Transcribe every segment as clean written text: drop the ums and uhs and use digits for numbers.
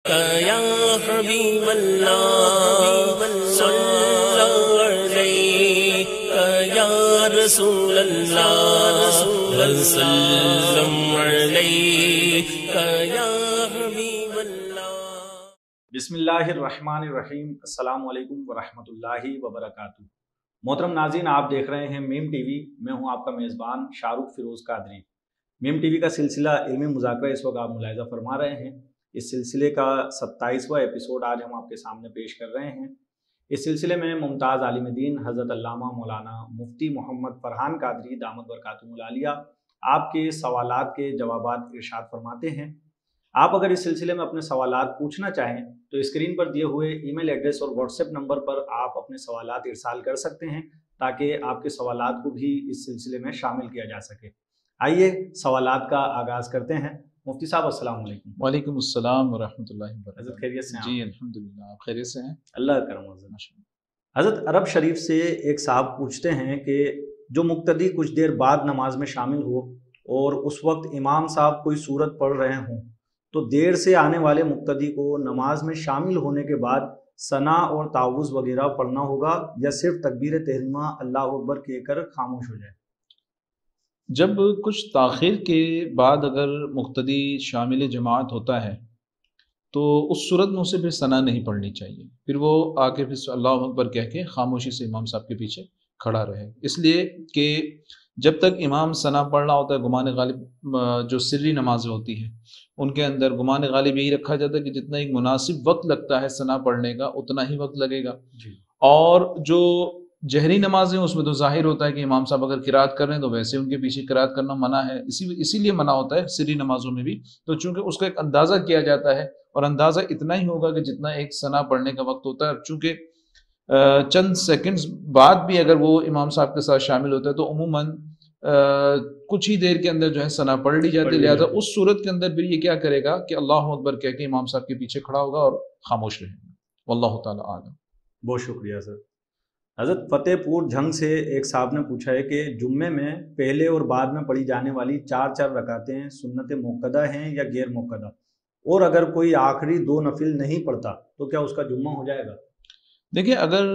یا حبیب اللہ صلی علیک یا رسول اللہ وسلم علیک یا حبیب اللہ۔ بسم اللہ الرحمن الرحیم۔ السلام علیکم ورحمۃ اللہ وبرکاتہ۔ محترم ناظرین، آپ دیکھ رہے ہیں میم ٹی وی۔ میں ہوں آپ کا میزبان شاہ رخ فیروز قادری۔ میم ٹی وی کا سلسلہ علمی مذاکرہ اس وقت آپ ملاحظہ فرما رہے ہیں۔ اس سلسلے کا 27واں ایپیسوڈ آج ہم آپ کے سامنے پیش کر رہے ہیں۔ اس سلسلے میں ممتاز عالم دین حضرت علامہ مولانا مفتی محمد فرحان قادری دامت برکاتہم العالیہ آپ کے سوالات کے جوابات ارشاد فرماتے ہیں۔ آپ اگر اس سلسلے میں اپنے سوالات پوچھنا چاہیں تو اسکرین پر دیے ہوئے ای میل ایڈریس اور واٹس ایپ نمبر پر آپ اپنے سوالات ارسال کر سکتے ہیں تاکہ آپ کے سوالات کو بھی اس سلسلے میں شامل کیا جا سکے۔ آئیے سوالات کا آغاز کرتے ہیں۔ مفتی صاحب السلام علیکم۔ وعلیکم السلام ورحمۃ اللہ وبرکاتہ۔ حضرت خیریت سے ہیں؟ جی الحمدللہ، آپ خیریت سے ہیں؟ اللہ کا کرم حضرت عرب شریف سے ایک صاحب پوچھتے ہیں کہ جو مقتدی کچھ دیر بعد نماز میں شامل ہو اور اس وقت امام صاحب کوئی سورت پڑھ رہے ہوں تو دیر سے آنے والے مقتدی کو نماز میں شامل ہونے کے بعد ثنا اور تعوذ وغیرہ پڑھنا ہوگا یا صرف تکبیر تحریمہ اللہ اکبر کہہ کر خاموش ہو جائے؟ جب کچھ تاخیر کے بعد اگر مقتدی شامل جماعت ہوتا ہے تو اس صورت میں اسے پھر ثنا نہیں پڑھنی چاہیے، پھر وہ آ کے پھر اللہ اکبر کہہ کے خاموشی سے امام صاحب کے پیچھے کھڑا رہے، اس لیے کہ جب تک امام ثنا پڑھ رہا ہوتا ہے گمان غالب جو سری نمازیں ہوتی ہیں ان کے اندر گمان غالب یہی رکھا جاتا ہے کہ جتنا ایک مناسب وقت لگتا ہے ثنا پڑھنے کا اتنا ہی وقت لگے گا جی۔ اور جو جہری نمازیں اس میں تو ظاہر ہوتا ہے کہ امام صاحب اگر قرات کر رہے ہیں تو ویسے ان کے پیچھے قرات کرنا منع ہے، اسی لیے منع ہوتا ہے سری نمازوں میں بھی، تو چونکہ اس کا ایک اندازہ کیا جاتا ہے اور اندازہ اتنا ہی ہوگا کہ جتنا ایک ثنا پڑھنے کا وقت ہوتا ہے۔ چونکہ چند سیکنڈز بعد بھی اگر وہ امام صاحب کے ساتھ شامل ہوتا ہے تو عموماً کچھ ہی دیر کے اندر جو ہے ثنا پڑھ لی جاتی ہے، لہٰذا اس صورت کے اندر پھر یہ کیا کرے گا کہ اللہ اکبر کہہ کے امام صاحب کے پیچھے کھڑا ہوگا اور خاموش رہے گا۔ واللہ تعالی اعلم۔ بہت شکریہ سر۔ حضرت فتح پور جھنگ سے ایک صاحب نے پوچھا ہے کہ جمعے میں پہلے اور بعد میں پڑھی جانے والی 4 رکعتیں سنت موقدہ ہیں یا غیر موقدہ، اور اگر کوئی آخری 2 نفل نہیں پڑھتا تو کیا اس کا جمعہ ہو جائے گا؟ دیکھیں، اگر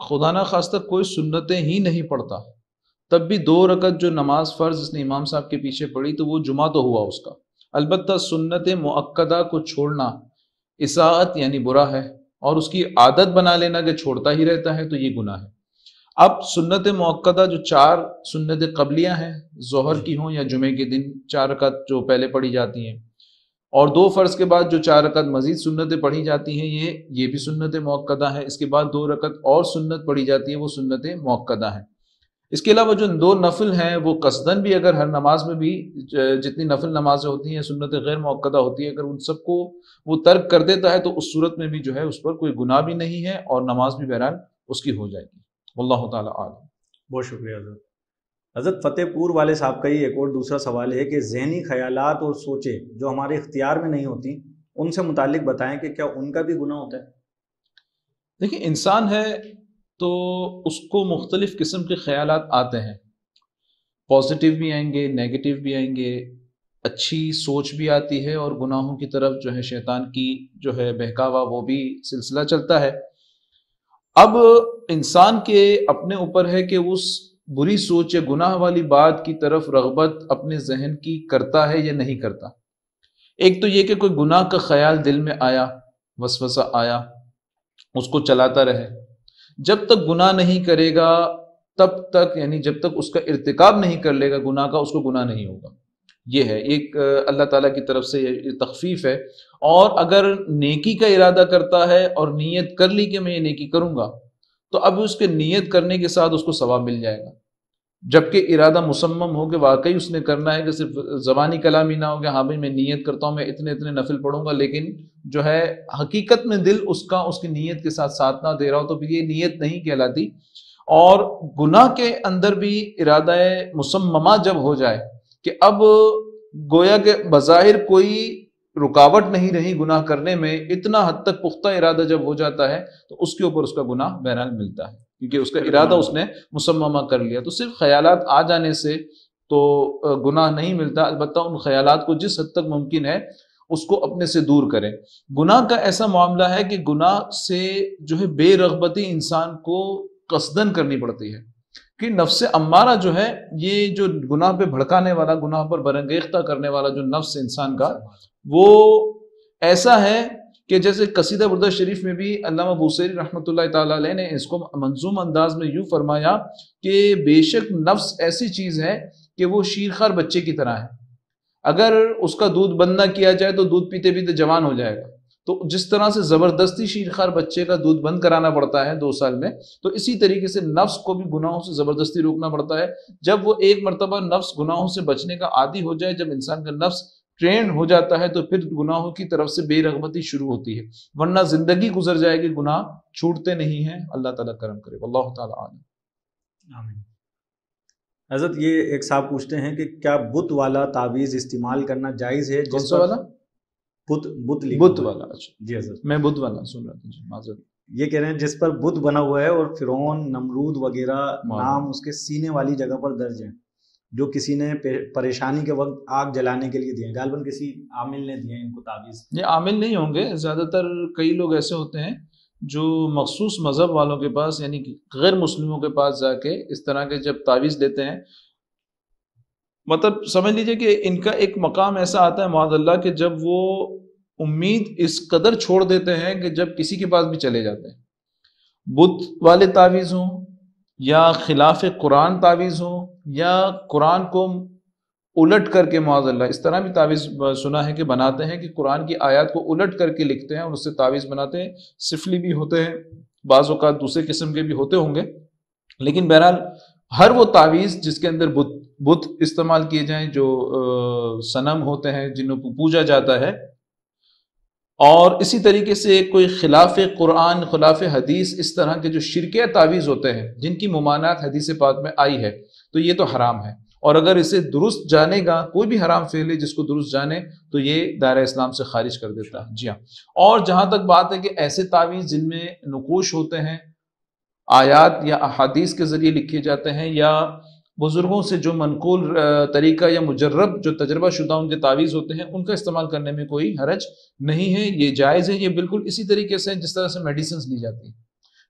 خدا نہ خواستہ کوئی سنتیں ہی نہیں پڑھتا تب بھی 2 رکعت جو نماز فرض اس نے امام صاحب کے پیچھے پڑھی تو وہ جمعہ تو ہوا اس کا۔ البتہ سنت مؤکدہ کو چھوڑنا اساءت یعنی برا ہے، اور اس کی عادت بنا لینا کہ چھوڑتا ہی رہتا ہے تو یہ گناہ ہے۔ اب سنت مؤکدہ جو 4 سنت قبلیہ ہیں، ظہر کی ہوں یا جمعے کے دن 4 رکعت جو پہلے پڑھی جاتی ہیں، اور 2 فرض کے بعد جو 4 رکعت مزید سنتیں پڑھی جاتی ہیں یہ بھی سنت مؤکدہ ہے۔ اس کے بعد 2 رکعت اور سنت پڑھی جاتی ہے، وہ سنت مؤکدہ ہیں۔ اس کے علاوہ جو 2 نفل ہیں وہ قصدن بھی اگر ہر نماز میں بھی جتنی نفل نمازیں ہوتی ہیں سنت غیر مؤکدہ ہوتی ہے، اگر ان سب کو وہ ترک کر دیتا ہے تو اس صورت میں بھی جو ہے اس پر کوئی گناہ بھی نہیں ہے اور نماز بھی بہرحال اس کی ہو جائے گی۔ واللہ تعالی اعلم۔ بہت شکریہ حضرت۔ حضرت فتح پور والے صاحب کا ہی ایک اور دوسرا سوال ہے کہ ذہنی خیالات اور سوچیں جو ہمارے اختیار میں نہیں ہوتی ان سے متعلق بتائیں کہ کیا ان کا بھی گناہ ہوتا ہے؟ دیکھیں، انسان ہے تو اس کو مختلف قسم کے خیالات آتے ہیں، پازیٹیو بھی آئیں گے، نیگیٹو بھی آئیں گے، اچھی سوچ بھی آتی ہے، اور گناہوں کی طرف جو ہے شیطان کی جو ہے بہکاوا وہ بھی سلسلہ چلتا ہے۔ اب انسان کے اپنے اوپر ہے کہ اس بری سوچ یا گناہ والی بات کی طرف رغبت اپنے ذہن کی کرتا ہے یا نہیں کرتا۔ ایک تو یہ کہ کوئی گناہ کا خیال دل میں آیا، وسوسہ آیا، اس کو چلاتا رہے، جب تک گناہ نہیں کرے گا تب تک، یعنی جب تک اس کا ارتکاب نہیں کر لے گا گناہ کا، اس کو گناہ نہیں ہوگا۔ یہ ہے ایک اللہ تعالیٰ کی طرف سے یہ تخفیف ہے۔ اور اگر نیکی کا ارادہ کرتا ہے اور نیت کر لی کہ میں یہ نیکی کروں گا تو اب اس کے نیت کرنے کے ساتھ اس کو ثواب مل جائے گا، جبکہ ارادہ مصمم ہو کہ واقعی اس نے کرنا ہے، کہ صرف زبانی کلامی نہ ہو کہ ہاں بھائی میں نیت کرتا ہوں میں اتنے نفل پڑھوں گا، لیکن جو ہے حقیقت میں دل اس کی نیت کے ساتھ نہ دے رہا ہو تو پھر یہ نیت نہیں کہلاتی۔ اور گناہ کے اندر بھی ارادہ مصممہ جب ہو جائے کہ اب گویا کہ بظاہر کوئی رکاوٹ نہیں رہی گناہ کرنے میں، اتنا حد تک پختہ ارادہ جب ہو جاتا ہے تو اس کے اوپر اس کا گناہ بہرحال ملتا ہے، کیونکہ اس کا ارادہ اس نے مصممہ کر لیا۔ تو صرف خیالات آ جانے سے تو گناہ نہیں ملتا، البتہ ان خیالات کو جس حد تک ممکن ہے اس کو اپنے سے دور کریں۔ گناہ کا ایسا معاملہ ہے کہ گناہ سے جو ہے بے رغبتی انسان کو قصدن کرنی پڑتی ہے، کہ نفس امارہ جو ہے، یہ جو گناہ پہ بھڑکانے والا، گناہ پر برانگیختہ کرنے والا جو نفس انسان کا، وہ ایسا ہے کہ جیسے قصیدہ بردہ شریف میں بھی علامہ بوصیری رحمۃ اللہ تعالیٰ علیہ نے اس کو منظوم انداز میں یوں فرمایا کہ بے شک نفس ایسی چیز ہے کہ وہ شیرخوار بچے کی طرح ہے، اگر اس کا دودھ بند نہ کیا جائے تو دودھ پیتے پیتے جوان ہو جائے گا۔ تو جس طرح سے زبردستی شیرخوار بچے کا دودھ بند کرانا پڑتا ہے 2 سال میں، تو اسی طریقے سے نفس کو بھی گناہوں سے زبردستی روکنا پڑتا ہے۔ جب وہ ایک مرتبہ نفس گناہوں سے بچنے کا عادی ہو جائے، جب انسان کا نفس ٹرینڈ ہو جاتا ہے، تو پھر گناہوں کی طرف سے بے رغبتی شروع ہوتی ہے، ورنہ زندگی گزر جائے گی، گناہ چھوٹتے نہیں ہیں۔ اللہ تعالیٰ کرم کرے، واللہ تعالیٰ عالم۔ آمین۔ حضرت یہ ایک صاحب پوچھتے ہیں کہ کیا بت والا تعویذ استعمال کرنا جائز ہے؟ کون سا والا؟ بت والا؟ اچھا جی حضرت، میں بت والا سن رہا تھا، جی معذرت۔ یہ کہہ رہے ہیں جس پر بت بنا ہوا ہے اور فرعون، نمرود وغیرہ نام اس کے سینے والی جگہ پر درج ہیں، جو کسی نے پریشانی کے وقت آگ جلانے کے لیے دیے ہیں، غالباً کسی عامل نے دیے ہیں ان کو تعویذ۔ یہ عامل نہیں ہوں گے، زیادہ تر کئی لوگ ایسے ہوتے ہیں جو مخصوص مذہب والوں کے پاس، یعنی کہ غیر مسلموں کے پاس جا کے اس طرح کے جب تعویذ دیتے ہیں، مطلب سمجھ لیجئے کہ ان کا ایک مقام ایسا آتا ہے معاذ اللہ کہ جب وہ امید اس قدر چھوڑ دیتے ہیں کہ جب کسی کے پاس بھی چلے جاتے ہیں، بت والے تعویذ ہوں یا خلاف قرآن تعویذ ہوں یا قرآن کو الٹ کر کے معاذ اللہ اس طرح بھی تعویذ سنا ہے کہ بناتے ہیں کہ قرآن کی آیات کو الٹ کر کے لکھتے ہیں اور اس سے تعویذ بناتے ہیں، سفلی بھی ہوتے ہیں، بعض اوقات دوسرے قسم کے بھی ہوتے ہوں گے، لیکن بہرحال ہر وہ تعویذ جس کے اندر بت استعمال کیے جائیں، جو صنم ہوتے ہیں جنہوں کو پوجا جاتا ہے، اور اسی طریقے سے کوئی خلاف قرآن، خلاف حدیث، اس طرح کے جو شرکیہ تعویذ ہوتے ہیں جن کی ممانعت حدیث پاک میں آئی ہے، تو یہ تو حرام ہے، اور اگر اسے درست جانے گا، کوئی بھی حرام فعل ہے جس کو درست جانے تو یہ دائرہ اسلام سے خارج کر دیتا ہے۔ جی ہاں، اور جہاں تک بات ہے کہ ایسے تعویذ جن میں نقوش ہوتے ہیں، آیات یا احادیث کے ذریعے لکھے جاتے ہیں، یا بزرگوں سے جو منقول طریقہ یا مجرب جو تجربہ شدہ ان کے تعویذ ہوتے ہیں، ان کا استعمال کرنے میں کوئی حرج نہیں ہے، یہ جائز ہے۔ یہ بالکل اسی طریقے سے جس طرح سے میڈیسنز لی جاتی ہیں،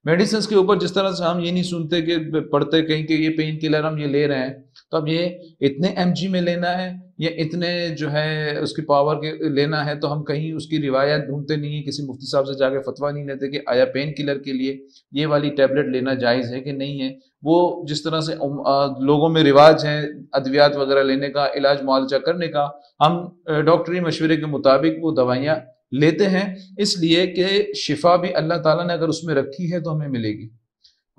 میڈیسنز کے اوپر جس طرح سے ہم یہ نہیں سنتے کہ پڑھتے کہیں کہ یہ پین کلر ہم یہ لے رہے ہیں تو اب یہ اتنے mg میں لینا ہے یا اتنے جو ہے اس کی پاور کے لینا ہے، تو ہم کہیں اس کی روایت ڈھونڈتے نہیں ہیں، کسی مفتی صاحب سے جا کے فتویٰ نہیں لیتے کہ آیا پین کلر کے لیے یہ والی ٹیبلٹ لینا جائز ہے کہ نہیں ہے۔ وہ جس طرح سے لوگوں میں رواج ہے ادویات وغیرہ لینے کا، علاج معالجہ کرنے کا، ہم ڈاکٹری مشورے کے مطابق وہ دوائیاں لیتے ہیں، اس لیے کہ شفا بھی اللہ تعالیٰ نے اگر اس میں رکھی ہے تو ہمیں ملے گی۔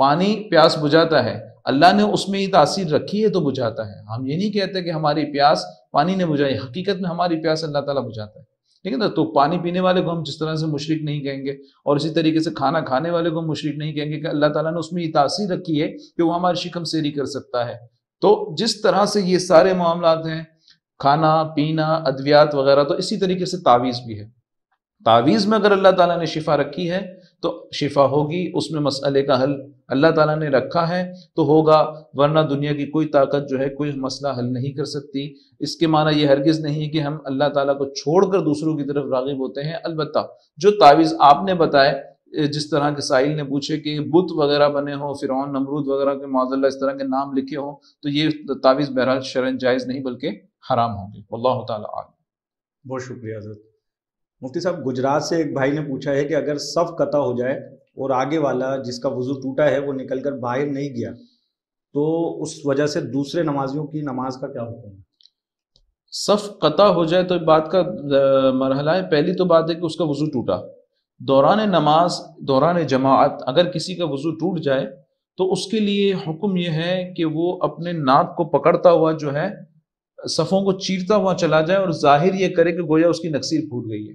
پانی پیاس بجھاتا ہے، اللہ نے اس میں یہ تاثیر رکھی ہے تو بجھاتا ہے۔ ہم یہ نہیں کہتے کہ ہماری پیاس پانی نے بجھائی، حقیقت میں ہماری پیاس اللہ تعالیٰ بجھاتا ہے، ٹھیک ہے نا؟ تو پانی پینے والے کو ہم جس طرح سے مشرک نہیں کہیں گے، اور اسی طریقے سے کھانا کھانے والے کو ہم مشرک نہیں کہیں گے کہ اللہ تعالیٰ نے اس میں یہ تاثیر رکھی ہے کہ وہ ہماری شکم سیری کر سکتا ہے۔ تو جس طرح سے یہ سارے معاملات ہیں، کھانا پینا، ادویات وغیرہ، تو اسی طریقے سے تعویذ بھی ہے۔ تعویذ میں اگر اللہ تعالیٰ نے شفا رکھی ہے تو شفا ہوگی، اس میں مسئلے کا حل اللہ تعالیٰ نے رکھا ہے تو ہوگا، ورنہ دنیا کی کوئی طاقت جو ہے کوئی مسئلہ حل نہیں کر سکتی۔ اس کے معنی یہ ہرگز نہیں کہ ہم اللہ تعالیٰ کو چھوڑ کر دوسروں کی طرف راغب ہوتے ہیں۔ البتہ جو تعویذ آپ نے بتائے، جس طرح کے سائل نے پوچھے کہ بت وغیرہ بنے ہوں، فرعون نمرود وغیرہ کے معاذ اللہ اس طرح کے نام لکھے ہوں، تو یہ تعویذ بہرحال شرعاً جائز نہیں بلکہ حرام ہوں گے، واللہ تعالیٰ عالم۔ بہت شکریہ حضرت۔ مفتی صاحب، گجرات سے ایک بھائی نے پوچھا ہے کہ اگر صف قطع ہو جائے اور آگے والا جس کا وضو ٹوٹا ہے وہ نکل کر باہر نہیں گیا تو اس وجہ سے دوسرے نمازیوں کی نماز کا کیا حکم ہے؟ صف قطع ہو جائے تو بات کا مرحلہ ہے، پہلی تو بات ہے کہ اس کا وضو ٹوٹا، دوران نماز، دوران جماعت اگر کسی کا وضو ٹوٹ جائے تو اس کے لیے حکم یہ ہے کہ وہ اپنے ناک کو پکڑتا ہوا جو ہے صفوں کو چیرتا ہوا چلا جائے اور ظاہر یہ کرے کہ گویا اس کی نکسیر پھوٹ گئی ہے،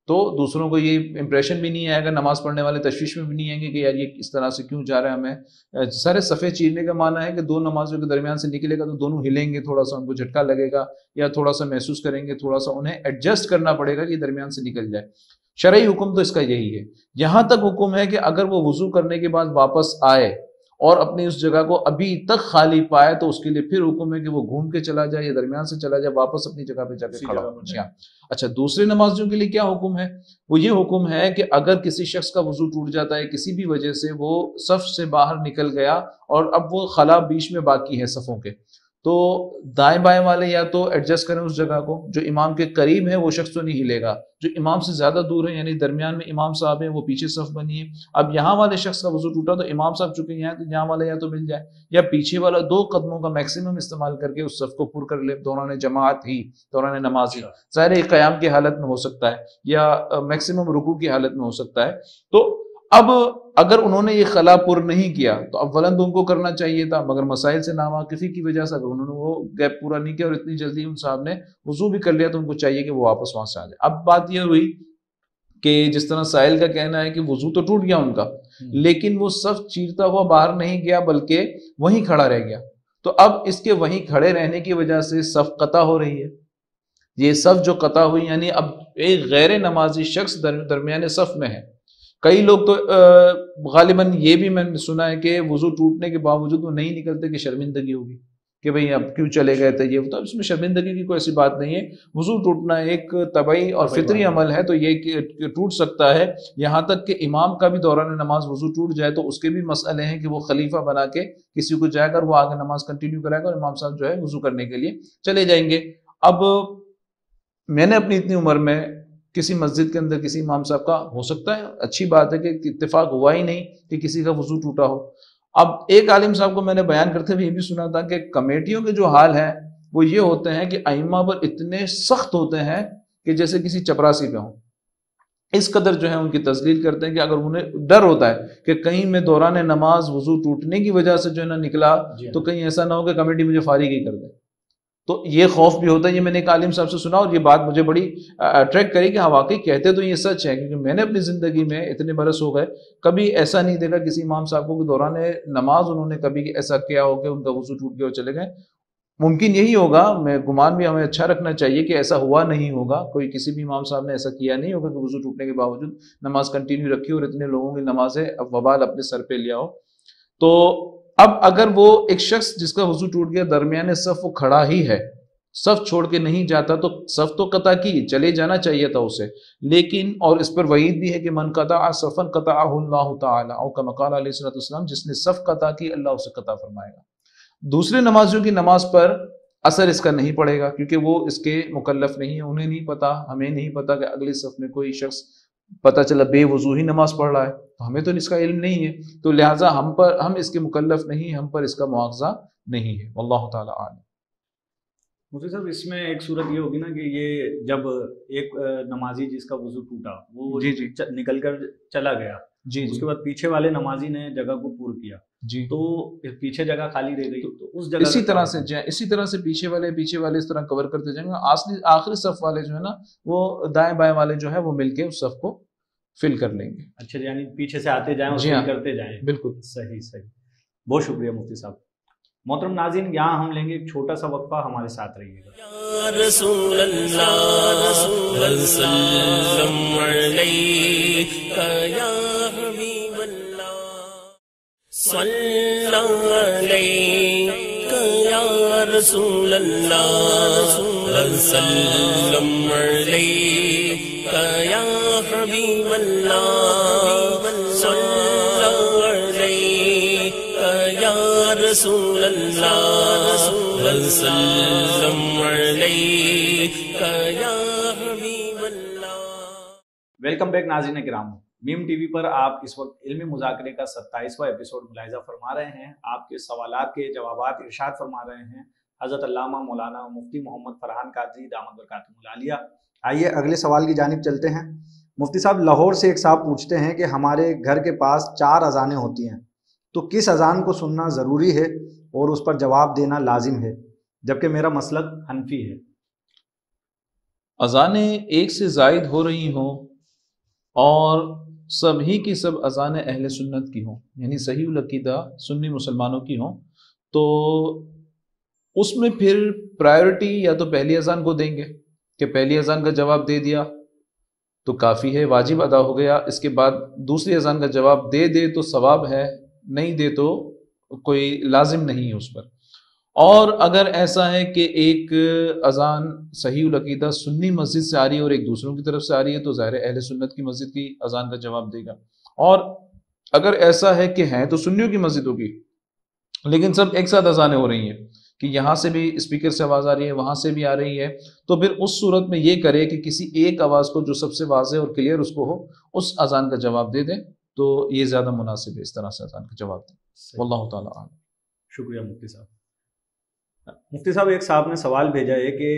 تو دوسروں کو یہ امپریشن بھی نہیں آئے گا، نماز پڑھنے والے تشویش میں بھی نہیں آئیں گے کہ یار یہ اس طرح سے کیوں جا رہا ہے ہمیں۔ سارے صفے چیرنے کا معنی ہے کہ دو نمازوں کے درمیان سے نکلے گا تو دونوں ہلیں گے، تھوڑا سا ان کو جھٹکا لگے گا یا تھوڑا سا محسوس کریں گے، تھوڑا سا انہیں ایڈجسٹ کرنا پڑے گا کہ درمیان سے نکل جائے۔ شرعی حکم تو اس کا یہی ہے۔ یہاں تک حکم ہے کہ اگر وہ وضو کرنے کے بعد واپس آئے اور اپنی اس جگہ کو ابھی تک خالی پائے تو اس کے لیے پھر حکم ہے کہ وہ گھوم کے چلا جائے یا درمیان سے چلا جائے، واپس اپنی جگہ پہ جا کے کھڑا ہو جائے۔ اچھا، دوسرے نمازیوں کے لیے کیا حکم ہے؟ وہ یہ حکم ہے کہ اگر کسی شخص کا وضو ٹوٹ جاتا ہے کسی بھی وجہ سے، وہ صف سے باہر نکل گیا اور اب وہ خلا بیچ میں باقی ہے صفوں کے، تو دائیں بائیں والے یا تو ایڈجسٹ کریں اس جگہ کو، جو امام کے قریب ہے وہ شخص تو نہیں ہلے گا، جو امام سے زیادہ دور ہے یعنی درمیان میں امام صاحب ہیں وہ پیچھے صف بنی ہے۔ اب یہاں والے شخص کا وضو ٹوٹا تو امام صاحب چکے یہاں، تو یہاں والا یا تو مل جائے یا پیچھے والا 2 قدموں کا میکسیمم استعمال کر کے اس صف کو پر کر لے دوران جماعت ہی، دوران نماز ہی۔ ظاہر ہے قیام کی حالت میں ہو سکتا ہے یا میکسیمم رکوع کی حالت میں ہو سکتا ہے۔ تو اب اگر انہوں نے یہ خلا پر نہیں کیا تو اولاً تو ان کو کرنا چاہیے تھا، مگر مسائل سے ناواقفی کی وجہ سے اگر انہوں نے وہ گیپ پورا نہیں کیا اور اتنی جلدی ان صاحب نے وضو بھی کر لیا تو ان کو چاہیے کہ وہ واپس وہاں سے آ جائے۔ اب بات یہ ہوئی کہ جس طرح سائل کا کہنا ہے کہ وضو تو ٹوٹ گیا ان کا، لیکن وہ صف چیرتا ہوا باہر نہیں گیا بلکہ وہیں کھڑا رہ گیا، تو اب اس کے وہیں کھڑے رہنے کی وجہ سے صف قطع ہو رہی ہے۔ یہ صف جو قطع ہوئی یعنی اب ایک غیر نمازی شخص درمیان صف میں ہے۔ کئی لوگ تو غالباً یہ بھی میں نے سنا ہے کہ وضو ٹوٹنے کے باوجود وہ نہیں نکلتے کہ شرمندگی ہوگی کہ بھئی اب کیوں چلے گئے تھے، یہ تو اس میں شرمندگی کی کوئی ایسی بات نہیں ہے۔ وضو ٹوٹنا ایک طبعی اور فطری عمل ہے، تو یہ کہ ٹوٹ سکتا ہے، یہاں تک کہ امام کا بھی دوران نماز وضو ٹوٹ جائے تو اس کے بھی مسئلے ہیں کہ وہ خلیفہ بنا کے کسی کو جائے کر وہ آگے نماز کنٹینیو کرائے گا اور امام صاحب جو ہے وضو کرنے کے لیے چلے جائیں گے۔ اب میں نے اپنی اتنی عمر میں کسی مسجد کے اندر کسی امام صاحب کا، ہو سکتا ہے اچھی بات ہے کہ اتفاق ہوا ہی نہیں کہ کسی کا وضو ٹوٹا ہو۔ اب ایک عالم صاحب کو میں نے بیان کرتے ہوئے یہ بھی سنا تھا کہ کمیٹیوں کے جو حال ہیں وہ یہ ہوتے ہیں کہ ائمہ پر اتنے سخت ہوتے ہیں کہ جیسے کسی چپراسی پہ ہوں، اس قدر جو ہے ان کی تذلیل کرتے ہیں کہ اگر انہیں ڈر ہوتا ہے کہ کہیں میں دوران نماز وضو ٹوٹنے کی وجہ سے جو ہے نا نکلا تو کہیں ایسا نہ ہو کہ کمیٹی مجھے فارغ ہی کر دے، تو یہ خوف بھی ہوتا ہے۔ یہ میں نے ایک عالم صاحب سے سنا اور یہ بات مجھے بڑی اٹریکٹ کری کہ ہاں واقعی کہتے تو یہ سچ ہے، کیونکہ میں نے اپنی زندگی میں اتنے برس ہو گئے کبھی ایسا نہیں دیکھا کسی امام صاحب کو کہ دوران نماز انہوں نے کبھی ایسا کیا ہو کہ ان کا وضو ٹوٹ گیا اور چلے گئے۔ ممکن یہی ہوگا، میں گمان بھی ہمیں اچھا رکھنا چاہیے کہ ایسا ہوا نہیں ہوگا، کوئی کسی بھی امام صاحب نے ایسا کیا نہیں ہوگا کہ وضو ٹوٹنے کے باوجود نماز کنٹینیو رکھی اور اتنے لوگوں کی نمازیں اب وبال اپنے سر پہ لیا ہو۔ تو اب اگر وہ ایک شخص جس کا وضو ٹوٹ گیا درمیان صف وہ کھڑا ہی ہے، صف چھوڑ کے نہیں جاتا، تو صف تو قطع کی چلے جانا چاہیے تھا اسے، لیکن اور اس پر وعید بھی ہے کہ من قطع صفا قطعہ اللہ تعالی، او کما قال علیہ الصلوۃ والسلام، جس نے صف قطع کی اللہ اسے قطع فرمائے گا۔ دوسرے نمازیوں کی نماز پر اثر اس کا نہیں پڑے گا کیونکہ وہ اس کے مکلف نہیں ہیں، انہیں نہیں پتا، ہمیں نہیں پتا کہ اگلی صف میں کوئی شخص پتہ چلا بے وضو ہی نماز پڑھ رہا ہے، تو ہمیں تو اس کا علم نہیں ہے، تو لہٰذا ہم اس کے مکلف نہیں، ہم پر اس کا مواخذہ نہیں ہے۔ واللہ تعالی عالم۔ مفتی صاحب اس میں ایک صورت یہ ہوگی نا کہ یہ جب ایک نمازی جس کا وضو ٹوٹا وہ نکل کر چلا گیا، اس کے بعد پیچھے والے نمازی نے جگہ کو پور کیا، تو پیچھے جگہ خالی رہ گئی، تو اس جگہ اسی طرح سے پیچھے والے اس طرح کور کرتے جائیں گے، آخری صف والے جو ہے نا وہ دائیں بائیں والے جو ہے وہ مل کے اس صف کو فل کر لیں گے۔ اچھا، یعنی پیچھے سے آتے جائیں اور فل کرتے جائیں۔ بالکل صحیح۔ بہت شکریہ مفتی صاحب۔ محترم ناظرین، یہاں ہم لیں گے ایک چھوٹا سا وقفہ، ہمارے ساتھ رہیے گا۔ یا رسول اللہ وسلم علیک یا حبیب اللہ، صلی علیک یا رسول اللہ وسلم علیک یا حبیب اللہ، صلی علیک یا رسول اللہ وسلم علیک یا حبیب اللہ۔ ویلکم بیک ناظرین کرام، میم ٹی وی پر آپ اس وقت علمی مذاکرے کا 27واں ایپیسوڈ ملاحظہ فرما رہے ہیں۔ آپ کے سوالات کے جوابات ارشاد فرما رہے ہیں حضرت علامہ مولانا مفتی محمد فرحان قادری دامت برکاتہم العالیہ۔ آئیے اگلے سوال کی جانب چلتے ہیں۔ مفتی صاحب، لاہور سے ایک صاحب پوچھتے ہیں کہ ہمارے گھر کے پاس 4 اذانیں ہوتی ہیں، تو کس اذان کو سننا ضروری ہے اور اس پر جواب دینا لازم ہے، جبکہ میرا مسلک حنفی ہے؟ اذانیں ایک سے زائد ہو رہی ہوں اور سب ہی کی سب اذانیں اہل سنت کی ہوں، یعنی صحیح العقیدہ سنی مسلمانوں کی ہوں، تو اس میں پھر پرائیورٹی یا تو پہلی اذان کو دیں گے کہ پہلی اذان کا جواب دے دیا تو کافی ہے، واجب ادا ہو گیا، اس کے بعد دوسری اذان کا جواب دے تو ثواب ہے، نہیں دے تو کوئی لازم نہیں ہے اس پر. اور اگر ایسا ہے کہ ایک اذان صحیح العقیدہ سنی مسجد سے آ رہی ہے اور ایک دوسروں کی طرف سے آ رہی ہے تو ظاہر اہل سنت کی مسجد کی اذان کا جواب دے گا. اور اگر ایسا ہے کہ ہیں تو سنیوں کی مسجد ہوگی لیکن سب ایک ساتھ اذانیں ہو رہی ہیں کہ یہاں سے بھی اسپیکر سے آواز آ رہی ہے وہاں سے بھی آ رہی ہے، تو پھر اس صورت میں یہ کرے کہ کسی ایک آواز کو جو سب سے واضح اور کلیئر اس کو ہو اس اذان کا جواب دے دیں تو یہ زیادہ مناسب ہے، اس طرح سے اذان کا جواب دیں. واللہ تعالیٰ عالم. شکریہ مفتی صاحب. مفتی صاحب ایک صاحب نے سوال بھیجا ہے کہ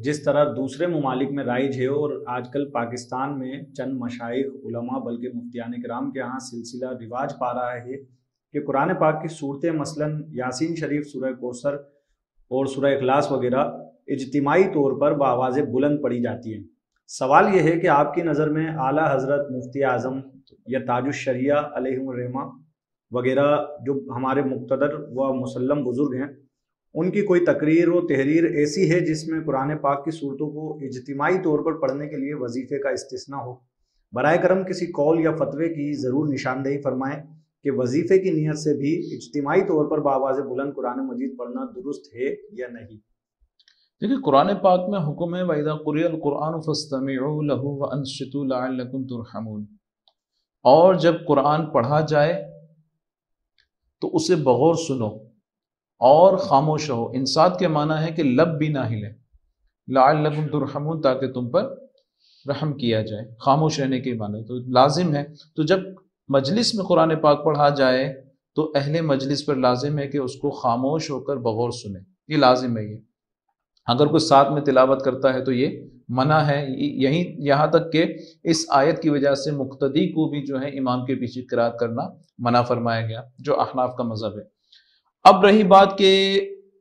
جس طرح دوسرے ممالک میں رائج ہے اور آج کل پاکستان میں چند مشائخ علماء بلکہ مفتیان کرام کے ہاں سلسلہ رواج پا رہا ہے کہ قرآن پاک کی صورتیں مثلاً یاسین شریف، سورہ کوثر اور سورہ اخلاص وغیرہ اجتماعی طور پر بآواز بلند پڑھی جاتی ہیں. سوال یہ ہے کہ آپ کی نظر میں اعلیٰ حضرت مفتی اعظم یا تاج الشریعہ علیہم الرحمہ وغیرہ جو ہمارے مقتدر و مسلم بزرگ ہیں ان کی کوئی تقریر و تحریر ایسی ہے جس میں قرآن پاک کی صورتوں کو اجتماعی طور پر پڑھنے کے لیے وظیفے کا استثناء ہو؟ برائے کرم کسی قول یا فتوے کی ضرور نشاندہی فرمائیں کہ وظیفے کی نیت سے بھی اجتماعی طور پر بآواز بلند قرآن مجید پڑھنا درست ہے یا نہیں. دیکھیے قرآن پاک میں حکم ہے وَإِذَا قُرِئَ الْقُرْآنُ فَاسْتَمِعُوا لَهُ وَأَنصِتُوا لَعَلَّكُمْ تُرْحَمُونَ. اور جب قرآن پڑھا جائے تو اسے بغور سنو اور خاموش رہو. انصات کے معنی ہے کہ لب بھی نہ ہلے، لعلکم ترحمون تاکہ تم پر رحم کیا جائے. خاموش رہنے کے معنی تو لازم ہے. تو جب مجلس میں قرآن پاک پڑھا جائے تو اہل مجلس پر لازم ہے کہ اس کو خاموش ہو کر بغور سنے، یہ لازم ہے. یہ اگر کوئی ساتھ میں تلاوت کرتا ہے تو یہ منع ہے. یہاں تک کہ اس آیت کی وجہ سے مقتدی کو بھی جو ہے امام کے پیچھے قرات کرنا منع فرمایا گیا جو احناف کا مذہب ہے. اب رہی بات کہ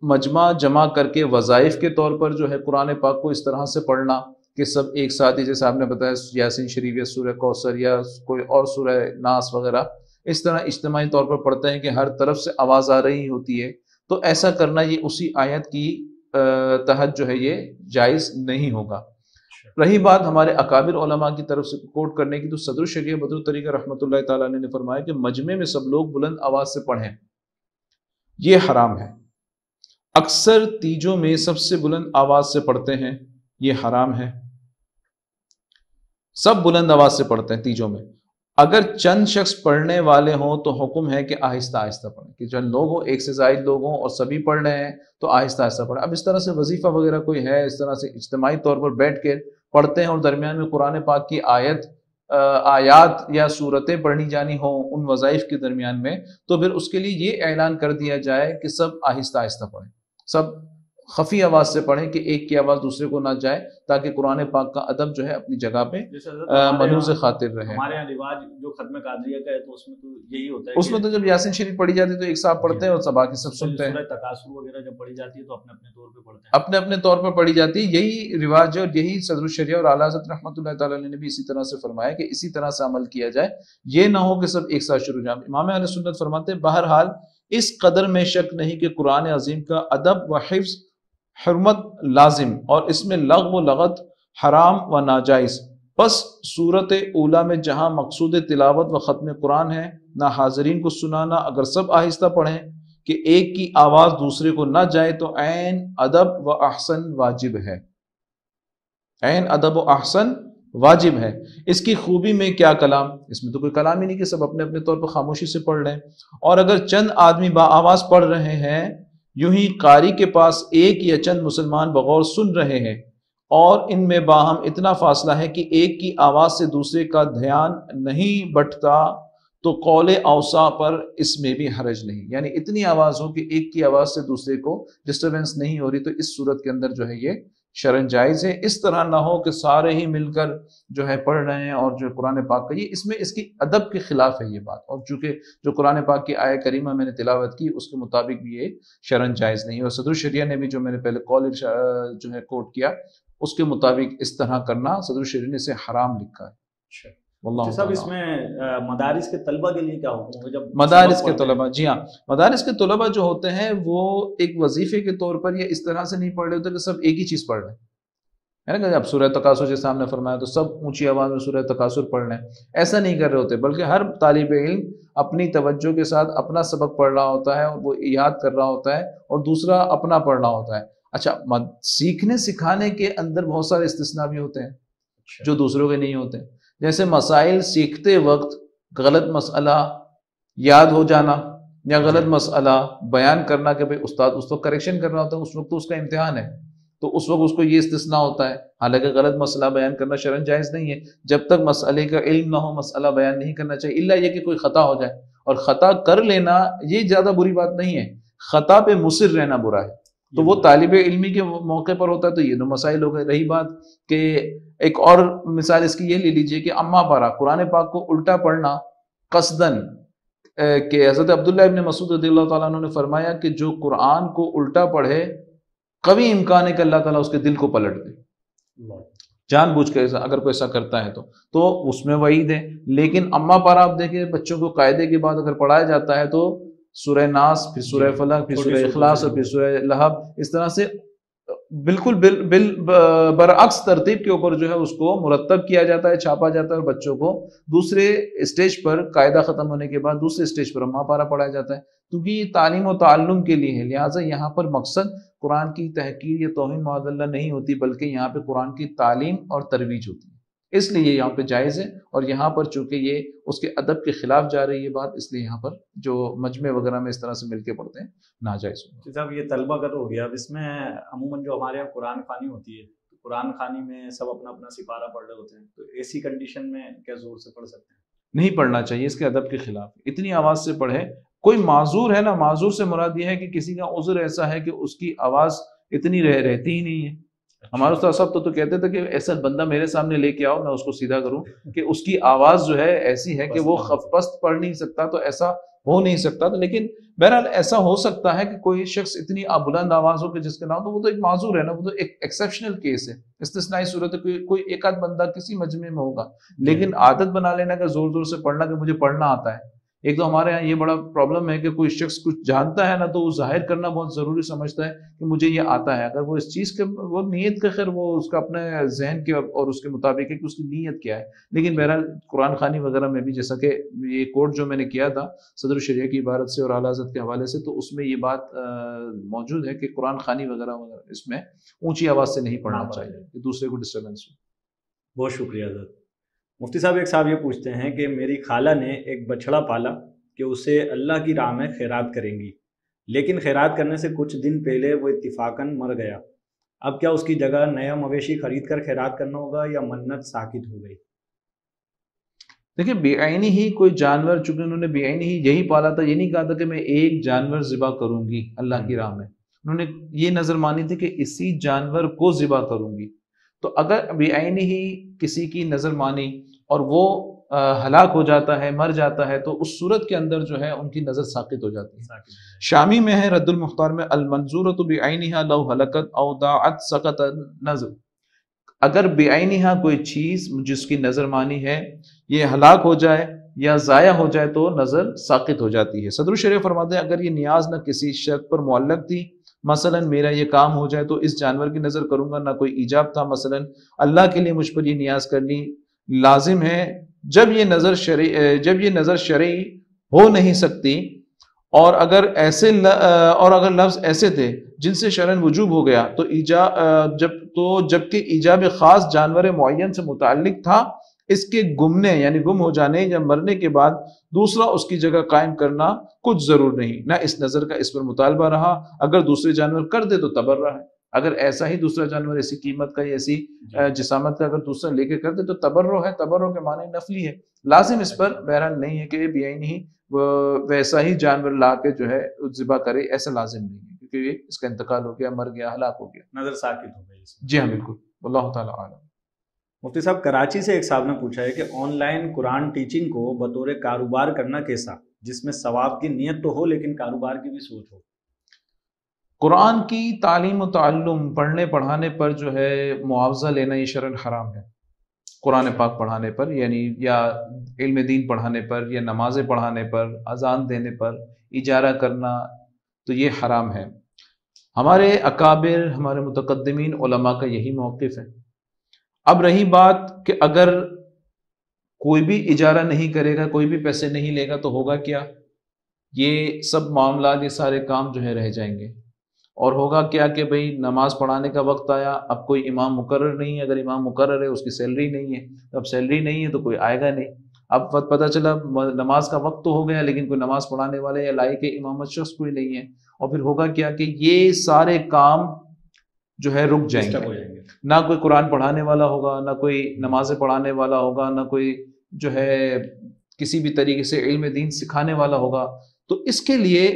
مجمع جمع کر کے وظائف کے طور پر جو ہے قرآن پاک کو اس طرح سے پڑھنا کہ سب ایک ساتھ ہی، جیسے آپ نے بتایا یاسین شریف یا سورہ کوثر یا کوئی اور سورہ ناس وغیرہ اس طرح اجتماعی طور پر پڑھتے ہیں کہ ہر طرف سے آواز آ رہی ہوتی ہے، تو ایسا کرنا یہ اسی آیت کی تحت جو ہے یہ جائز نہیں ہوگا. رہی بات ہمارے اکابر علماء کی طرف سے کوٹ کرنے کی، تو صدر الشریعہ بدر الطریقہ رحمۃ اللہ تعالیٰ نے فرمایا کہ مجمع میں سب لوگ بلند آواز سے پڑھیں، یہ حرام ہے. اکثر تیجوں میں سب سے بلند آواز سے پڑھتے ہیں، یہ حرام ہے. سب بلند آواز سے پڑھتے ہیں تیجوں میں. اگر چند شخص پڑھنے والے ہوں تو حکم ہے کہ آہستہ آہستہ پڑھیں، کہ چند لوگ ہوں، ایک سے زائد لوگ ہوں اور سبھی پڑھ رہے ہیں تو آہستہ آہستہ پڑھیں. اب اس طرح سے وظیفہ وغیرہ کوئی ہے، اس طرح سے اجتماعی طور پر بیٹھ کے پڑھتے ہیں اور درمیان میں قرآن پاک کی آیات یا صورتیں پڑھنی جانی ہوں ان وظائف کے درمیان میں، تو پھر اس کے لیے یہ اعلان کر دیا جائے کہ سب آہستہ آہستہ پڑھیں، سب خفی آواز سے پڑھیں کہ ایک کی آواز دوسرے کو نہ جائے، تاکہ قرآن پاک کا ادب جو ہے اپنی جگہ پہ ملحوظ خاطر رہے. ہمارے یہاں رواج جو ختم قادریہ کا ہے تو اس میں تو یہی ہوتا ہے، اس میں تو جب یاسین شریف پڑھی جاتی ہے تو ایک ساتھ پڑھتے ہیں اور سب باقی سب سنتے ہیں. سورہ تکاثر وغیرہ جب پڑھی جاتی ہے تو اپنے اپنے طور پہ پڑھتے ہیں، اپنے اپنے طور پر پڑھی جاتی ہے. یہی رواج ہے اور یہی صدر الشریعہ اور اعلیٰ حضرت رحمۃ اللہ تعالیٰ نے بھی اسی طرح سے فرمایا کہ اسی طرح سے عمل کیا جائے، یہ نہ ہو کہ سب ایک ساتھ شروع جائیں. امام اہل سنت فرماتے ہیں بہرحال اس قدر میں شک نہیں کہ قرآن عظیم کا ادب و حفظ حرمت لازم اور اس میں لغو و لغت حرام و ناجائز. پس صورت اولا میں جہاں مقصود تلاوت و ختم قرآن ہے، نہ حاضرین کو سنانا اگر سب آہستہ پڑھیں کہ ایک کی آواز دوسرے کو نہ جائے تو عین ادب و احسن واجب ہے. عین ادب و احسن واجب ہے. اس کی خوبی میں کیا کلام، اس میں تو کوئی کلام ہی نہیں کہ سب اپنے اپنے طور پر خاموشی سے پڑھ لیں. اور اگر چند آدمی با آواز پڑھ رہے ہیں، یوں ہی قاری کے پاس ایک یا چند مسلمان بغور سن رہے ہیں اور ان میں باہم اتنا فاصلہ ہے کہ ایک کی آواز سے دوسرے کا دھیان نہیں بٹتا تو قول اوسا پر اس میں بھی حرج نہیں. یعنی اتنی آواز ہو کہ ایک کی آواز سے دوسرے کو ڈسٹربنس نہیں ہو رہی، تو اس صورت کے اندر جو ہے یہ شرعاً جائز ہے. اس طرح نہ ہو کہ سارے ہی مل کر جو ہے پڑھ رہے ہیں اور جو قرآن پاک کا یہ اس میں اس کی ادب کے خلاف ہے یہ بات. اور چونکہ جو قرآن پاک کی آیہ کریمہ میں نے تلاوت کی اس کے مطابق بھی یہ شرعاً جائز نہیں. اور صدر الشریعہ نے بھی جو میں نے پہلے قول جو ہے کوٹ کیا اس کے مطابق اس طرح کرنا صدر الشریعہ نے اسے حرام لکھا ہے. واللہ صاحب اس میں مدارس کے طلبہ کے لیے کیا حکم ہے؟ جب مدارس کے طلبہ، جی ہاں، مدارس کے طلبہ جو ہوتے ہیں وہ ایک وظیفے کے طور پر یا اس طرح سے نہیں پڑھ رہے ہوتے کہ سب ایک ہی چیز پڑھ رہے ہیں. ہے نا کہ اب سورہ تکاثر جیسے ہم نے فرمایا تو سب اونچی آواز میں سورہ تکاثر پڑھ لیں، ایسا نہیں کر رہے ہوتے، بلکہ ہر طالب علم اپنی توجہ کے ساتھ اپنا سبق پڑھ رہا ہوتا ہے اور وہ یاد کر رہا ہوتا ہے، اور دوسرا اپنا پڑھ رہا ہوتا ہے۔ اچھا، سیکھنے سکھانے کے اندر بہت سارے استثناء بھی ہوتے ہیں جو دوسروں کے نہیں ہوتے، جیسے مسائل سیکھتے وقت غلط مسئلہ یاد ہو جانا یا غلط مسئلہ بیان کرنا کہ بھئی استاد اس وقت کریکشن کر رہا ہوتا ہے، اس وقت تو اس کا امتحان ہے، تو اس وقت اس کو یہ استثناء ہوتا ہے۔ حالانکہ غلط مسئلہ بیان کرنا شرعاً جائز نہیں ہے، جب تک مسئلے کا علم نہ ہو مسئلہ بیان نہیں کرنا چاہیے، الا یہ کہ کوئی خطا ہو جائے، اور خطا کر لینا یہ زیادہ بری بات نہیں ہے، خطا پہ مصر رہنا برا ہے، تو وہ طالب علمی کے موقع پر ہوتا ہے تو یہ دو مسائل ہو گئے۔ رہی بات کہ ایک اور مثال اس کی یہ لے لیجئے کہ اما پارا قرآن پاک کو الٹا پڑھنا قصدن، کہ حضرت عبداللہ ابن مسعود رضی اللہ تعالیٰ عنہ نے فرمایا کہ جو قرآن کو الٹا پڑھے قوی امکان ہے کہ اللہ تعالیٰ اس کے دل کو پلٹ دے، جان بوجھ کے اگر کوئی ایسا کرتا ہے تو اس میں وعید ہے۔ لیکن اما پارا آپ دیکھیں بچوں کو قاعدے کے بعد اگر پڑھایا جاتا ہے تو سورہ ناس، پھر سورہ فلق، پھر سورہ اخلاص اور پھر سورہ لہب، اس طرح سے بالکل برعکس ترتیب کے اوپر جو ہے اس کو مرتب کیا جاتا ہے، چھاپا جاتا ہے، اور بچوں کو دوسرے اسٹیج پر قاعدہ ختم ہونے کے بعد دوسرے اسٹیج پر اما پارا پڑھایا جاتا ہے، کیونکہ یہ تعلیم و تعلم کے لیے ہے۔ لہٰذا یہاں پر مقصد قرآن کی تحقیر یا توہین معاذ اللہ نہیں ہوتی، بلکہ یہاں پہ قرآن کی تعلیم اور ترویج ہوتی ہے، اس لیے یہاں پہ جائز ہے۔ اور یہاں پر چونکہ یہ اس کے ادب کے خلاف جا رہی ہے بات، اس لیے یہاں پر جو مجمع وغیرہ میں اس طرح سے مل کے پڑھتے ہیں ناجائز ہوگا۔ صاحب یہ طلبہ کا تو ہو گیا، اب اس میں عموماً جو ہمارے یہاں قرآن خوانی ہوتی ہے، قرآن خوانی میں سب اپنا اپنا سپارہ پڑھ رہے ہوتے ہیں، تو ایسی کنڈیشن میں کیا زور سے پڑھ سکتے ہیں؟ نہیں پڑھنا چاہیے، اس کے ادب کے خلاف، اتنی آواز سے پڑھے۔ کوئی معذور ہے نا، معذور سے مراد یہ ہے کہ کسی کا عذر ایسا ہے کہ اس کی آواز اتنی رہتی ہی نہیں ہے۔ ہمارے استاد صاحب تو کہتے تھے کہ ایسا بندہ میرے سامنے لے کے آؤ، میں اس کو سیدھا کروں کہ اس کی آواز جو ہے ایسی ہے کہ وہ پست پڑھ نہیں سکتا، تو ایسا ہو نہیں سکتا۔ لیکن بہرحال ایسا ہو سکتا ہے کہ کوئی شخص اتنی بلند آواز ہو کہ جس کے نام، تو وہ تو ایک معذور ہے نا، وہ تو ایک ایکسیپشنل کیس ہے، استثنائی صورت ہے، کوئی ایک آدھ بندہ کسی مجمع میں ہوگا۔ لیکن عادت بنا لینا کہ زور زور سے پڑھنا کہ مجھے پڑھنا آتا ہے، ایک تو ہمارے ہاں یہ بڑا پرابلم ہے کہ کوئی شخص کچھ جانتا ہے نا تو وہ ظاہر کرنا بہت ضروری سمجھتا ہے کہ مجھے یہ آتا ہے، اگر وہ اس چیز کے وہ نیت کا خیر وہ اس کا اپنے ذہن کے اور اس کے مطابق ہے کہ اس کی نیت کیا ہے۔ لیکن بہرحال قرآن خوانی وغیرہ میں بھی جیسا کہ یہ کوٹ جو میں نے کیا تھا صدر الشریعہ کی عبارت سے اور اعلیٰ حضرت کے حوالے سے، تو اس میں یہ بات موجود ہے کہ قرآن خوانی وغیرہ اس میں اونچی آواز سے نہیں پڑھنا چاہیے کہ دوسرے کو ڈسٹربنس ہو۔ بہت شکریہ حضرت۔ مفتی صاحب ایک صاحب یہ پوچھتے ہیں کہ میری خالہ نے ایک بچھڑا پالا کہ اسے اللہ کی راہ میں خیرات کریں گی، لیکن خیرات کرنے سے کچھ دن پہلے وہ اتفاقاً مر گیا، اب کیا اس کی جگہ نیا مویشی خرید کر خیرات کرنا ہوگا یا منت ساکت ہو گئی؟ دیکھیں بے عینی ہی کوئی جانور، چونکہ انہوں نے بے عینی ہی یہی پالا تھا، یہ نہیں کہا تھا کہ میں ایک جانور ذبح کروں گی اللہ کی راہ میں، انہوں نے یہ نظر مانی تھی کہ اسی جانور کو ذبح کروں گی۔ تو اگر بے عینی ہی کسی کی نظر مانی اور وہ ہلاک ہو جاتا ہے، مر جاتا ہے، تو اس صورت کے اندر جو ہے ان کی نظر ساقط ہو جاتی ہے۔ شامی میں ہے رد المختار میں، المنظورۃ بعینھا لو ہلکت او ضاعت سقط النظر، اگر بے عینھا کوئی چیز جس کی نظر مانی ہے یہ ہلاک ہو جائے یا ضائع ہو جائے تو نظر ساقط ہو جاتی ہے۔ صدر الشریعہ فرماتے ہیں اگر یہ نیاز نہ کسی شرط پر معلق تھی، مثلا میرا یہ کام ہو جائے تو اس جانور کی نظر کروں گا، نہ کوئی ایجاب تھا، مثلا اللہ کے لیے مجھ پر یہ نیاز کرنی لازم ہے، جب یہ نظر شرعی ہو نہیں سکتی، اور اگر لفظ ایسے تھے جن سے شرعاً وجوب ہو گیا تو جبکہ ایجاب خاص جانور معین سے متعلق تھا، اس کے گمنے یعنی گم ہو جانے یا مرنے کے بعد دوسرا اس کی جگہ قائم کرنا کچھ ضرور نہیں، نہ اس نظر کا اس پر مطالبہ رہا، اگر دوسرے جانور کر دے تو تبرہ ہے، اگر ایسا ہی دوسرا جانور ایسی قیمت کا یا ایسی جسامت کا اگر دوسرا لے کے کر دے تو تبرہ ہے، تبرہ کے معنی نفلی ہے، لازم اس پر بہرحال نہیں ہے کہ بعینہ ہی ویسا ہی جانور لا کے جو ہے ذبح کرے، ایسا لازم نہیں ہے، کیونکہ اس کا انتقال ہو گیا، مر گیا، ہلاک ہو گیا، نظر ساکت ہو گئی۔ جی ہاں بالکل، واللہ تعالی اعلم۔ مفتی صاحب کراچی سے ایک صاحب نے پوچھا ہے کہ آن لائن قرآن ٹیچنگ کو بطور کاروبار کرنا کیسا، جس میں ثواب کی نیت تو ہو لیکن کاروبار کی بھی سوچ ہو؟ قرآن کی تعلیم و تعلم پڑھنے پڑھانے پر جو ہے معاوضہ لینا یہ شرعاً حرام ہے، قرآن پاک پڑھانے پر یعنی یا علم دین پڑھانے پر یا نمازیں پڑھانے پر، اذان دینے پر اجارہ کرنا تو یہ حرام ہے۔ ہمارے اکابر، ہمارے متقدمین علماء کا یہی موقف ہے اب رہی بات کہ اگر کوئی بھی اجارہ نہیں کرے گا، کوئی بھی پیسے نہیں لے گا تو ہوگا کیا؟ یہ سب معاملات، یہ سارے کام جو ہے رہ جائیں گے، اور ہوگا کیا کہ بھئی نماز پڑھانے کا وقت آیا، اب کوئی امام مقرر نہیں ہے، اگر امام مقرر ہے اس کی سیلری نہیں ہے، اب سیلری نہیں ہے تو کوئی آئے گا نہیں، اب پتہ چلا نماز کا وقت تو ہو گیا لیکن کوئی نماز پڑھانے والے یا لائق امامت شخص کوئی نہیں ہے، اور پھر ہوگا کیا کہ یہ سارے کام جو ہے رک جائیں گے، نہ کوئی قرآن پڑھانے والا ہوگا، نہ کوئی نمازیں پڑھانے والا ہوگا، نہ کوئی جو ہے کسی بھی طریقے سے علم دین سکھانے والا ہوگا۔ تو اس کے لیے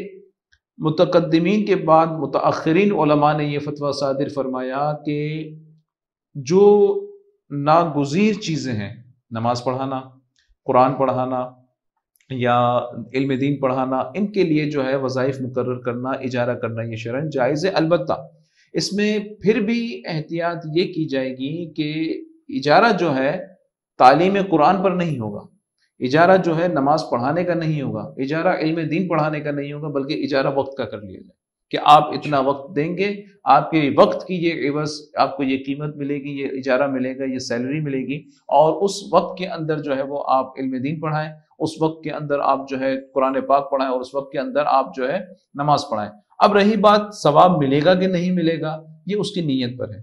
متقدمین کے بعد متأخرین علماء نے یہ فتویٰ صادر فرمایا کہ جو ناگزیر چیزیں ہیں، نماز پڑھانا، قرآن پڑھانا یا علم دین پڑھانا، ان کے لیے جو ہے وظائف مقرر کرنا، اجارہ کرنا یہ شرعاً جائز ہے۔ البتہ اس میں پھر بھی احتیاط یہ کی جائے گی کہ اجارہ جو ہے تعلیم قرآن پر نہیں ہوگا، اجارہ جو ہے نماز پڑھانے کا نہیں ہوگا، اجارہ علم دین پڑھانے کا نہیں ہوگا، بلکہ اجارہ وقت کا کر لیا جائے کہ آپ اتنا وقت دیں گے، آپ کے وقت کی یہ عوض آپ کو یہ قیمت ملے گی، یہ اجارہ ملے گا، یہ سیلری ملے گی، اور اس وقت کے اندر جو ہے وہ آپ علم دین پڑھائیں، اس وقت کے اندر آپ جو ہے قرآن پاک پڑھائیں، اور اس وقت کے اندر آپ جو ہے نماز پڑھائیں۔ اب رہی بات ثواب ملے گا کہ نہیں ملے گا، یہ اس کی نیت پر ہے۔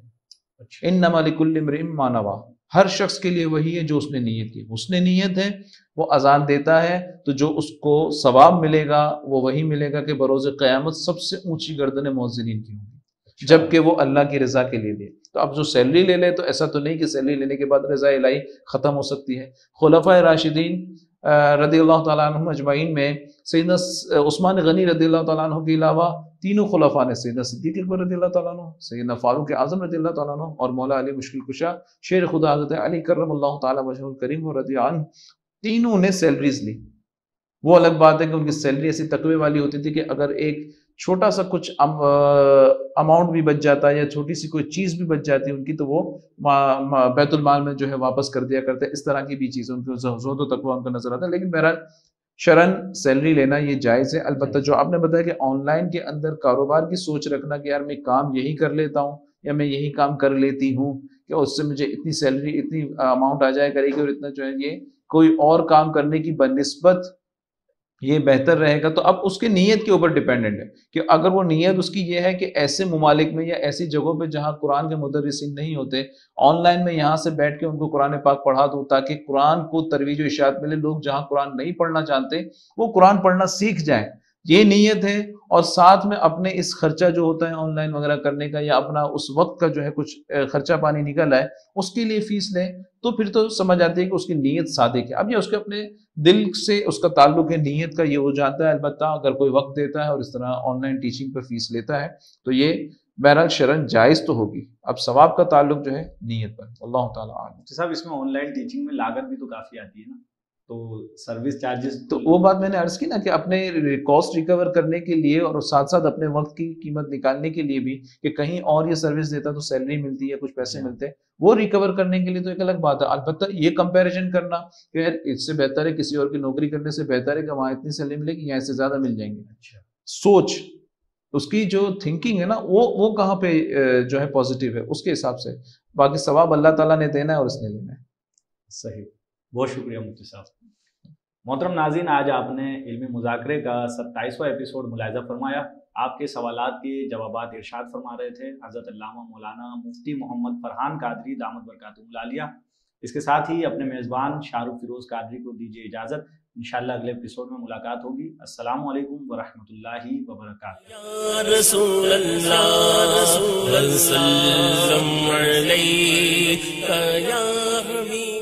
انما لکل امرئ ما نویٰ، ہر شخص کے لیے وہی ہے جو اس نے نیت کی، اس نے نیت ہے، وہ اذان دیتا ہے تو جو اس کو ثواب ملے گا وہ وہی ملے گا کہ بروز قیامت سب سے اونچی گردنیں مؤذنین کی ہوں گی، جبکہ وہ اللہ کی رضا کے لیے دے۔ تو اب جو سیلری لے لے تو ایسا تو نہیں کہ سیلری لینے کے بعد رضا الہی ختم ہو سکتی ہے۔ خلفائے راشدین رضی اللہ تعالیٰ عنہم اجمعین میں سیدنا عثمان غنی رضی اللہ تعالیٰ عنہ کے علاوہ تینوں خلفاء نے، سیدنا صدیق اکبر رضی اللہ تعالیٰ عنہ، سیدنا فاروق اعظم رضی اللہ تعالیٰ عنہ، اور مولا علی مشکل کشا شیر خدا حضرت علی کرم اللہ تعالیٰ وجہہ الکریم و رضی عنہ، تینوں نے سیلریز لی۔ وہ الگ بات ہے کہ ان کی سیلری ایسی تقوی والی ہوتی تھی کہ اگر ایک چھوٹا سا کچھ اماؤنٹ بھی بچ جاتا ہے یا چھوٹی سی کوئی چیز بھی بچ جاتی ہے ان کی تو وہ بیت المال میں جو ہے واپس کر دیا کرتے، اس طرح کی بھی چیزیں ان کو زہد و تقویٰ ان کا نظر آتا ہے۔ لیکن بہرحال شرعاً سیلری لینا یہ جائز ہے۔ البتہ جو آپ نے بتایا کہ آن لائن کے اندر کاروبار کی سوچ رکھنا کہ یار میں کام یہی کر لیتا ہوں یا میں یہی کام کر لیتی ہوں کہ اس سے مجھے اتنی سیلری اتنی اماؤنٹ آ جائے کرے گی اور اتنا جو ہے یہ کوئی اور کام کرنے کی بنسبت یہ بہتر رہے گا، تو اب اس کی نیت کے اوپر ڈیپینڈنٹ ہے کہ اگر وہ نیت اس کی یہ ہے کہ ایسے ممالک میں یا ایسی جگہوں پہ جہاں قرآن کے مدرسین نہیں ہوتے، آن لائن میں یہاں سے بیٹھ کے ان کو قرآن پاک پڑھا دوں تاکہ قرآن کو ترویج و اشاعت ملے، لوگ جہاں قرآن نہیں پڑھنا چاہتے وہ قرآن پڑھنا سیکھ جائیں، یہ نیت ہے، اور ساتھ میں اپنے اس خرچہ جو ہوتا ہے آن لائن وغیرہ کرنے کا یا اپنا اس وقت کا جو ہے کچھ خرچہ پانی نکل آئے اس کے لیے فیس لیں، تو پھر تو سمجھ آتی ہے کہ اس کی نیت صادق ہے۔ اب یہ اس کے اپنے دل سے اس کا تعلق ہے، نیت کا یہ ہو جاتا ہے۔ البتہ اگر کوئی وقت دیتا ہے اور اس طرح آن لائن ٹیچنگ پر فیس لیتا ہے تو یہ بہرحال شرعاً جائز تو ہوگی۔ اب ثواب کا تعلق جو ہے نیت پر، اللہ تعالیٰ عالم۔ صاحب اس میں آن لائن ٹیچنگ میں لاگت بھی تو کافی آتی ہے نا، تو سروس چارجز تو وہ بات میں نے عرض کی نا کہ اپنے کاسٹ ریکور کرنے کے لیے اور ساتھ ساتھ اپنے وقت کی قیمت نکالنے کے لیے بھی کہ کہیں اور یہ سروس دیتا تو سیلری ملتی ہے، کچھ پیسے ملتے، وہ ریکور کرنے کے لیے تو ایک الگ بات ہے۔ البتہ یہ کمپیریزن کرنا کہ یار اس سے بہتر ہے کسی اور کی نوکری کرنے سے بہتر ہے کہ وہاں اتنی سیلری ملے گی یہاں سے زیادہ مل جائیں گے، سوچ اس کی جو تھنکنگ ہے نا وہ کہاں پہ جو ہے پازیٹیو ہے اس کے حساب سے، باقی ثواب اللہ تعالیٰ نے دینا ہے اور اس نے لینا ہے۔ صحیح، بہت شکریہ مفتی صاحب۔ محترم ناظرین، آج آپ نے علمی مذاکرے کا 27واں ایپیسوڈ ملاحظہ فرمایا۔ آپ کے سوالات کے جوابات ارشاد فرما رہے تھے حضرت علامہ مولانا مفتی محمد فرحان قادری دامت برکاتہم العالیہ۔ اس کے ساتھ ہی اپنے میزبان شاہ فیروز قادری کو دیجیے اجازت، انشاءاللہ اگلے ایپیسوڈ میں ملاقات ہوگی۔ السلام علیکم ورحمۃ اللہ وبرکاتہ۔ یا رسول اللہ صلی اللہ علیہ وسلم یا حبیب